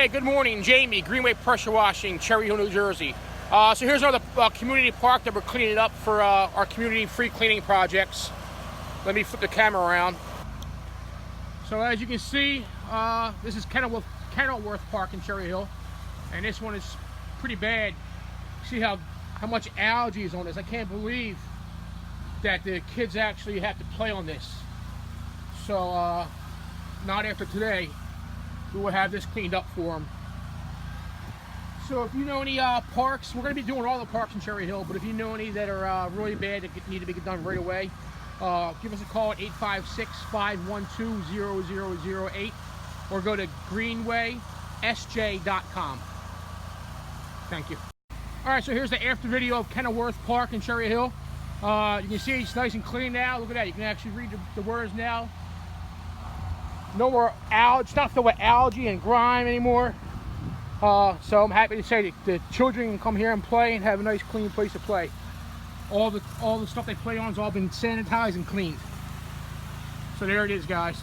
Hey, good morning, Jamie, Greenway Pressure Washing, Cherry Hill, New Jersey. So here's another community park that we're cleaning up for our community free cleaning projects. Let me flip the camera around. So as you can see, this is Kenilworth Park in Cherry Hill, and this one is pretty bad. See how much algae is on this. I can't believe that the kids actually have to play on this. So not after today, we will have this cleaned up for them. So if you know any parks, we're going to be doing all the parks in Cherry Hill, but if you know any that are really bad that need to be done right away, give us a call at 856-512-0008 or go to greenwaysj.com. Thank you. Alright, so here's the after video of Kenilworth Park in Cherry Hill. You can see it's nice and clean now. Look at that. You can actually read the words now. No more algae. It's not filled with algae and grime anymore. So I'm happy to say that the children can come here and play and have a nice clean place to play. All the stuff they play on has all been sanitized and cleaned. So there it is, guys.